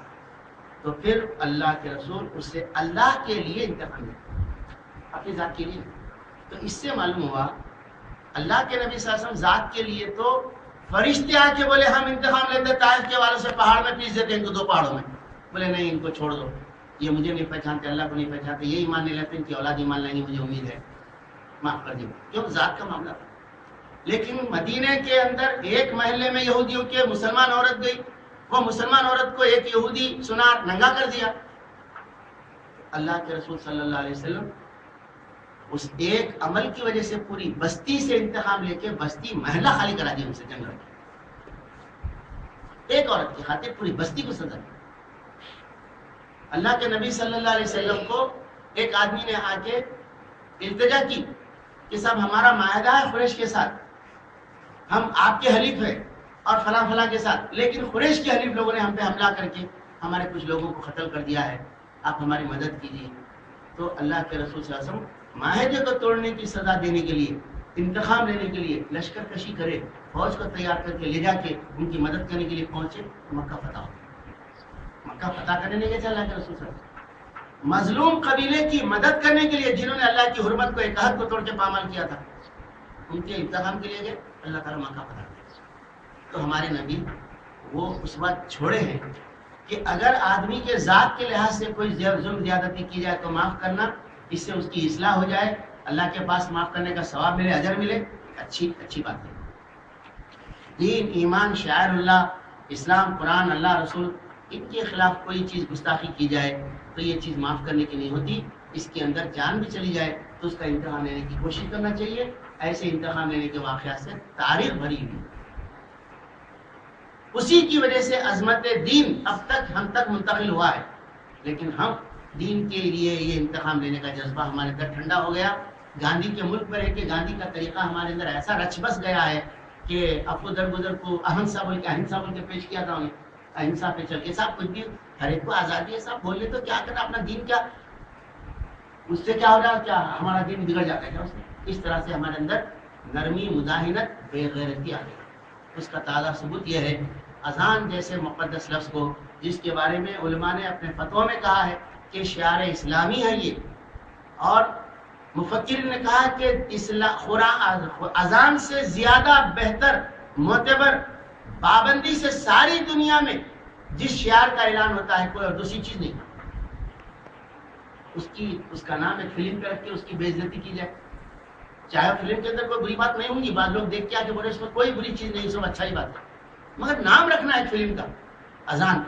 تو پھر اللہ کے رسول اسے اللہ کے لیے انتقام دیتا، اپنی ذات کے لیے۔ تو اس سے معلوم ہوا اللہ کے نبی صلی اللہ علیہ وسلم ذات کے لیے تو فرشتے آ کے بولے ہم انتقام لیتے طائف کے والوں سے، پہاڑ میں پیس دیتے ان کو 2 پہاڑوں میں، بولے نہیں ان کو چھوڑ دو، یہ مجھے نہیں پہچانتے، اللہ کو نہیں پہچانتے، یہ ایمان نہیں لیتے، ان کی اولاد ایمان لائیں گی، مجھے امید ہے، معاف کر دیجیے، کیوں ذات کا معاملہ تھا۔ لیکن مدینے کے اندر ایک محلے میں یہودیوں کے مسلمان عورت گئی، وہ مسلمان عورت کو ایک یہودی سنار ننگا کر دیا، اللہ کے رسول صلی اللہ علیہ وسلم اس ایک عمل کی وجہ سے پوری بستی سے انتقام لے کے بستی محلہ خالی کرا دیا، ان سے جنگ رکھی، ایک عورت کی خاطر پوری بستی کو سزا دی۔ اللہ کے نبی صلی اللہ علیہ وسلم کو ایک آدمی نے آ کے التجا کی کہ صاحب ہمارا معاہدہ ہے قریش کے ساتھ، ہم آپ کے حلیف ہیں اور فلاں فلاں کے ساتھ، لیکن قریش کے حلیف لوگوں نے ہم پہ حملہ کر کے ہمارے کچھ لوگوں کو قتل کر دیا ہے، آپ ہماری مدد کیجیے۔ تو اللہ کے رسول صلی اللہ علیہ وسلم معاہدے کو توڑنے کی سزا دینے کے لیے، انتقام لینے کے لیے لشکر کشی کرے، فوج کو تیار کر کے لے جا کے ان کی مدد کرنے کے لیے پہنچے، مکہ فتح ہو گیا۔ مکہ فتح کرنے نہیں گئے تھے اللہ کے رسول صلی اللہ علیہ وسلم، مظلوم قبیلے کی مدد کرنے کے لیے، جنہوں نے اللہ کی حرمت کو، ایک عہد کو توڑ کے پامال کیا تھا، ان کے انتقام کے لیے گئے، اللہ تعالیٰ مکہ فتح کیا۔ تو ہمارے نبی وہ اس وقت چھوڑے ہیں کہ اگر آدمی کے ذات کے لحاظ سے کوئی ظلم زیادتی کی جائے تو معاف کرنا، اس سے اس کی اصلاح ہو جائے، اللہ کے پاس معاف کرنے کا ثواب ملے، اجر ملے، اچھی بات ہے۔ دین، ایمان، شعائر اللہ، اسلام، قرآن، اللہ رسول، ان کے خلاف کوئی چیز گستاخی کی جائے تو یہ چیز معاف کرنے کی نہیں ہوتی، اس کے اندر جان بھی چلی جائے تو اس کا انتقام لینے کی کوشش کرنا چاہیے۔ ایسے انتقام لینے کے واقعات سے تاریخ بھری ہوئی، اسی کی وجہ سے عظمت دین اب تک ہم تک منتقل ہوا ہے، لیکن ہم دین کے لیے یہ انتقام لینے کا جذبہ ہمارے اندر ٹھنڈا ہو گیا۔ گاندھی کے ملک پر ہے کہ گاندھی کا طریقہ ہمارے اندر ایسا رچ بس گیا ہے کہ افو درگزر کو اہنسا بول کے پیش کیا تھا انہیں، اہنسا پہ چل کے صاحب کچھ بھی ہر ایک کو آزادی ہے، صاحب بولے تو کیا کرنا، اپنا دین کیا، اس سے کیا ہو رہا، کیا ہمارا دین بگڑ جاتا ہے کیا اس سے؟ اس طرح سے ہمارے اندر نرمی، مداہنت، بے غیرتی آ گئی۔ اس کا تازہ ثبوت یہ ہے اذان جیسے مقدس لفظ کو، جس کے بارے میں علماء نے اپنے فتووں میں کہا ہے کہ شعار اسلامی ہے یہ، اور مفکرین نے کہا کہ اذان سے زیادہ بہتر، معتبر، پابندی سے ساری دنیا میں جس شعار کا اعلان ہوتا ہے کوئی اور دوسری چیز نہیں، اس کا نام ایک فلم پہ رکھ کے اس کی بے عزتی کی جائے، چاہے فلم کے اندر کوئی بری بات نہیں ہوگی، بعض لوگ دیکھ کے آ کے بولے اس میں کوئی بری چیز نہیں، سب اچھا ہی بات ہے، مگر نام رکھنا ہے فلم کا اذان،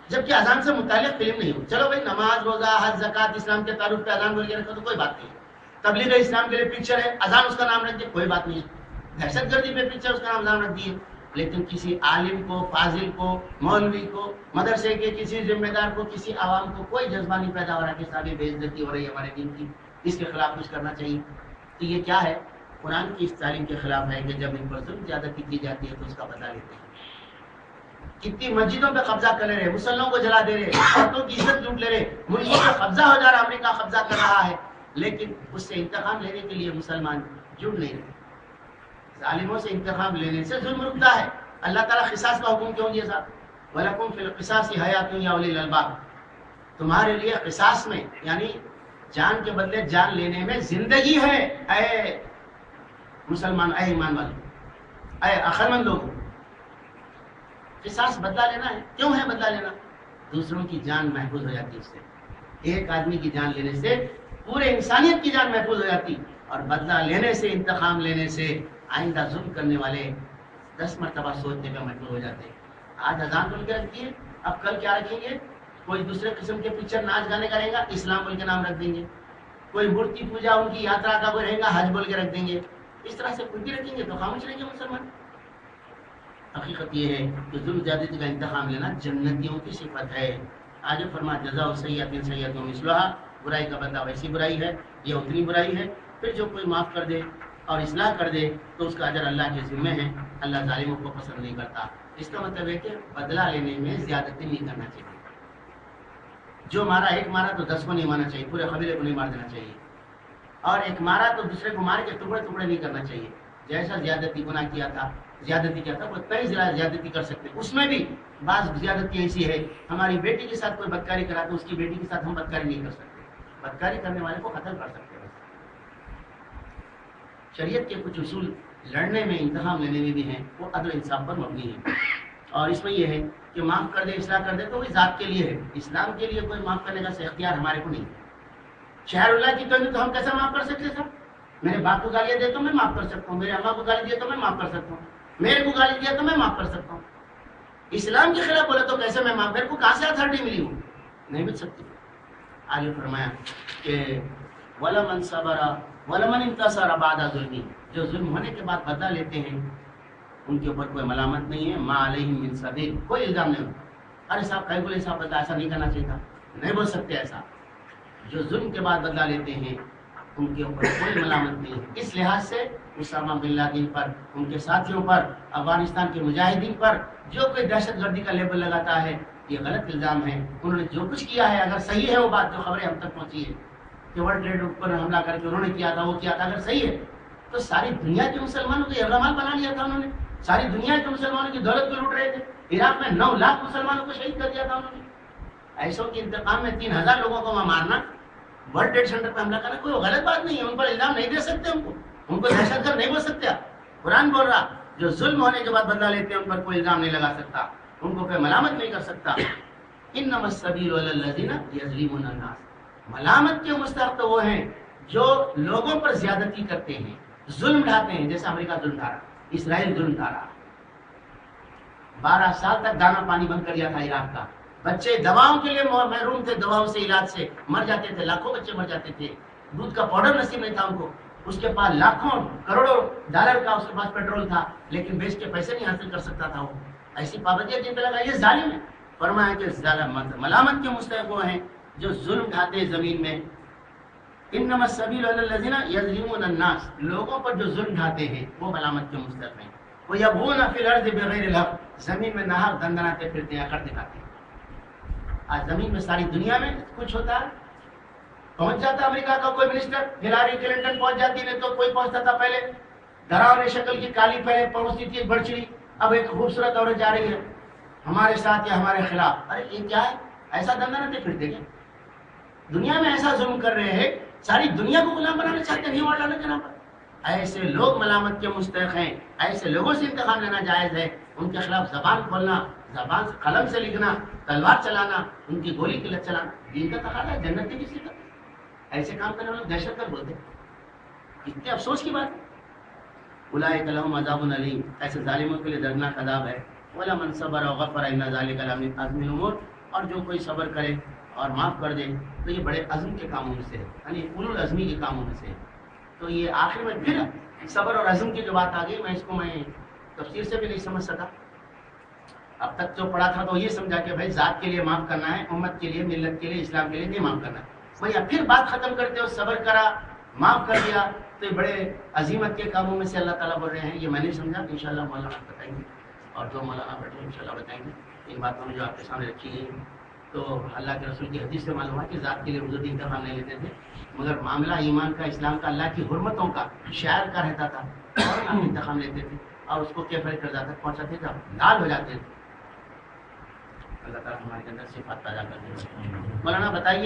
جبکہ اذان سے متعلق فلم نہیں ہو۔ چلو بھائی نماز، روزہ، حج، زکات، اسلام کے تعارف پہ اذان بول کے رکھو تو کوئی بات نہیں ہے، تبلیغ اسلام کے لیے پکچر ہے، اذان اس کا نام رکھ دے، کوئی بات نہیں ہے، دہشت گردی پہ پکچر، اس کا نام اذان رکھ دیے، لیکن کسی عالم کو، فاضل کو، مولوی کو، مدرسے کے کسی ذمہ دار کو، کسی عوام کو کوئی جذبہ نہیں پیدا ہو رہا کہ صاحب بے عزتی ہو رہی ہے ہمارے دین کی، اس کے خلاف کچھ کرنا چاہیے۔ تو یہ کیا ہے؟ قرآن کی اس تعلیم کے خلاف ہے کہ جب ان پر ظلم زیادتی کی جاتی ہے تو اس کا بدلہ لیتے ہیں۔ کتنی مسجدوں پہ قبضہ کر رہے، مسلمانوں کو جلا دے رہے، عورتوں کی عزت لوٹ لے رہے، ملکوں پہ قبضہ ہو جا رہا، امریکہ قبضہ کر رہا ہے، لیکن اس سے انتقام لینے کے لیے مسلمان جڑ نہیں رہے۔ ظالموں سے انتقام لینے سے ظلم رکتا ہے۔ اللہ تعالیٰ قصاص کا حکم کیوں دیا صاحب؟ وَلَكُمْ فِي الْقِصَاصِ حَيَاةٌ يَا أُولِي الْأَلْبَابِ، تمہارے لیے قصاص میں، یعنی جان کے بدلے جان لینے میں زندگی ہے، اے مسلمان، اے ایمان والے، اے عقلمند لوگ۔ قصاص بدلہ لینا ہے، کیوں ہے بدلہ لینا؟ دوسروں کی جان محفوظ ہو جاتی ہے، اس سے ایک آدمی کی جان لینے سے پورے انسانیت کی جان محفوظ ہو جاتی، اور بدلہ لینے سے، انتقام لینے سے آئندہ ظلم کرنے والے 10 مرتبہ سوچنے پہ مجبور ہو جاتے ہیں۔ آج اذان بول کے رکھ دیے، اب کل کیا رکھیں گے؟ کوئی دوسرے قسم کے پکچر، ناچ گانے کا رہے گا، اسلام بول کے نام رکھ دیں گے۔ کوئی مورتی پوجا، ان کی یاترا کا کوئی رہے گا، حج بول کے رکھ دیں گے۔ اس طرح سے کچھ بھی رکھیں گے تو خاموش رہیں گے مسلمان۔ حقیقت یہ ہے کہ ظلم زیادتی کا انتقام لینا جنتیوں کی صفت ہے۔ آگے فرما جزاء سیئۃ سیئۃ مثلھا، برائی کا بدلہ ویسی برائی ہے، یہ اتنی برائی ہے۔ پھر جو کوئی معاف کر دے اور اصلاح کر دے تو اس کا اجر اللہ کے ذمہ ہے، اللہ ظالموں کو پسند نہیں کرتا۔ اس کا مطلب ہے کہ بدلہ لینے میں زیادتی نہیں کرنا چاہیے۔ جو مارا، ایک مارا تو 10 کو نہیں مارنا چاہیے، پورے قبیلے کو نہیں مار دینا چاہیے، اور ایک مارا تو دوسرے کو مار کے ٹکڑے ٹکڑے نہیں کرنا چاہیے۔ جیسا زیادتی گناہ کیا تھا زیادتی کیا تھا وہ اتنا ہی زیادتی کر سکتے ہیں. اس میں بھی بعض زیادتی ایسی ہے ہماری بیٹی کے ساتھ کوئی بدکاری کرا تو اس کی بیٹی کے ساتھ ہم بدکاری نہیں کر سکتے, بدکاری کرنے والے کو قتل کر سکتے ہیں. شریعت کے کچھ اصول لڑنے میں انتخاب لینے میں بھی ہیں, وہ عدل انصاف پر مبنی ہے. اور اس میں یہ ہے کہ معاف کر دے اصلاح کر دے تو وہ ذات کے لیے ہے, اسلام کے لیے کوئی معاف کرنے کا اختیار ہمارے کو نہیں ہے. شہر اللہ کی توہین تو ہم کیسے معاف کر سکتے صاحب؟ میرے باپ کو گالیاں دے تو میں معاف کر سکتا ہوں, میرے اماں کو گالی دیا تو میں معاف کر سکتا ہوں, میرے کو گالی دیا تو میں معاف کر سکتا ہوں. اسلام کے خلاف بولا تو کیسے میں معاف, میرے کو کہاں سے اتھارٹی ملی ہوں؟ نہیں مل سکتی. آگے فرمایا کہ وَلَمَنْ صَبَرَ وَلَمَنْ انْتَصَرَ بَعْدَ ظُلْمِهِ, جو ظلم ہونے کے بعد بدلہ لیتے ہیں ان کے اوپر کوئی ملامت نہیں ہے. مَا عَلَيْهِمْ مِنْ سَبِيلٍ, کوئی الزام نہیں ہوتا. ارے صاحب کہیں بولے صاحب بدلہ ایسا نہیں کرنا چاہیے تھا, نہیں بول سکتے ایسا. جو ظلم کے بعد بدلہ لیتے ہیں ان کے اوپر کوئی ملامت نہیں ہے. اس لحاظ سے اسامہ بن لادن پر, ان کے ساتھیوں پر, افغانستان کے مجاہدین پر جو کوئی دہشت گردی کا لیبل لگاتا ہے یہ غلط الزام ہے. انہوں نے جو کچھ کیا ہے اگر صحیح ہے وہ بات جو خبریں ہم تک پہنچی ہے کہ ورلڈ ٹریڈ پر حملہ کر کے انہوں نے کیا تھا, وہ کیا تھا, اگر صحیح ہے تو ساری دنیا کے مسلمانوں کو یرغمال بنا لیا تھا انہوں نے. ساری دنیا کے مسلمانوں کی دولت کو لوٹ رہے تھے. عراق میں 9 لاکھ مسلمانوں کو شہید کر دیا تھا انہوں نے. ایسوں کے انتقام میں 3000 لوگوں کو مارنا, ورلڈ ٹریڈ سینٹر پہ حملہ کرنا کوئی غلط بات نہیں ہے. ان پر الزام نہیں دے سکتے, ان کو دہشت گرد نہیں بول سکتے. قرآن بول رہا جو ظلم ہونے کے بعد بدلہ لیتے ہیں ان پر کوئی الزام نہیں لگا سکتا, ان کو کوئی ملامت نہیں کر سکتا. انما السبیل علی الذین یظلمون الناس, ملامت کے مستحق تو وہ ہیں جو لوگوں پر زیادتی کرتے ہیں, ظلم ڈھاتے ہیں. جیسے امریکہ ظلم ڈھا رہا, اسرائیل ظلم ڈھا رہا. 12 سال تک دانا پانی بند کر دیا تھا عراق کا. بچے دواؤں کے لیے محروم تھے, دواؤں سے علاج سے مر جاتے تھے, لاکھوں بچے مر جاتے تھے. دودھ کا پاؤڈر نصیب نہیں تھا ان کو. اس کے پاس لاکھوں کروڑوں ڈالر کا اس کے پاس پیٹرول تھا, لیکن بیچ کے پیسے نہیں حاصل کر سکتا تھا. وہ ایسی پابندیاں جن پہ لگا, یہ ظالم ہے. فرمایا کہ ملامت کے مستحق وہ ہیں جو ظلم ڈھاتے ہیں زمین میں. انما السبیل علی الذین یظلمون الناس, لوگوں پر جو ظلم ڈھاتے ہیں وہ ملامت کے مستحق ہیں. وَيَبْغُونَ فِي الْأَرْضِ بِغَيْرِ الْحَقِّ, زمین میں ناحق دندناتے پھرتے ہیں, کر دکھاتے ہیں. آج زمین میں ساری دنیا میں کچھ ہوتا ہے, پہنچ جاتا امریکہ کا کوئی منسٹر, ہلاری کلنٹن پہنچ جاتی, نہیں تو کوئی پہنچتا تھا پہلے ڈراؤنے شکل کی کالی پہلے پہنچتی تھی بڑچڑی, اب ایک خوبصورت عورت جا رہی ہے ہمارے ساتھ یا ہمارے خلاف. ارے یہ کیا ہے, ایسا دندناتے پھرتے کیا؟ دنیا میں ایسا ظلم کر رہے ہیں, ساری دنیا کو غلام بنانا چاہتے ہیں نیو ورلڈ کے نام پر. ایسے لوگ ملامت کے مستحق ہیں, ایسے لوگوں سے انتقام لینا جائز ہے. ان کے خلاف زبان کھولنا, زبان سے قلم سے لکھنا, تلوار چلانا, ان کی گولی کی لت چلانا دین کا تقاضا ہے. جنت کی کسی کا ایسے کام کرنے والے دہشت گرد بولتے, کتنے افسوس کی بات ہے. اولئک لہم عذاب علیم, ایسے ظالموں کے لیے دردناک عذاب ہے. وَلَمَنْ صَبَرَ وَغَفَرَ إِنَّ ذَلِكَ لَمِنْ عَزْمِ الْأُمُورِ, اور جو کوئی صبر کرے اور معاف کر دے تو یہ بڑے عزم کے کاموں میں سے ہے, یعنی اولو العزمی کے کاموں میں سے ہے. تو یہ آخر میں پھر صبر اور عزم کی جو بات آ گئی, میں اس کو میں تفسیر سے بھی نہیں سمجھ سکا. اب تک جو پڑھا تھا تو یہ سمجھا کہ بھائی ذات کے لیے معاف کرنا ہے, امت کے لیے, ملت کے لیے, اسلام کے لیے نہیں معاف کرنا ہے. بھائی اب پھر بات ختم کرتے ہو, صبر کرا, معاف کر دیا, تو یہ بڑے عظیمت کے کاموں میں سے اللہ تعالیٰ بول رہے ہیں. یہ میں نہیں سمجھا, انشاءاللہ مولانا بتائیں گے, اور جو مولانا بیٹھے انشاءاللہ بتائیں گے. ان باتوں میں جو آپ کے سامنے رکھی گئی تو اللہ کے رسول کی حدیث سے معلوم ہے کہ ذات کے لیے حضور انتخاب نہیں لیتے تھے, مگر معاملہ ایمان کا, اسلام کا, اللہ کی حرمتوں کا, شاعر کا رہتا تھا اور آپ انتخاب لیتے تھے اور اس کو کیفر کردار تک پہنچاتے تھے, لال ہو جاتے تھے. اللہ تعالیٰ ہمارے اندر صفات پیدا کر دے. مولانا بتائیے.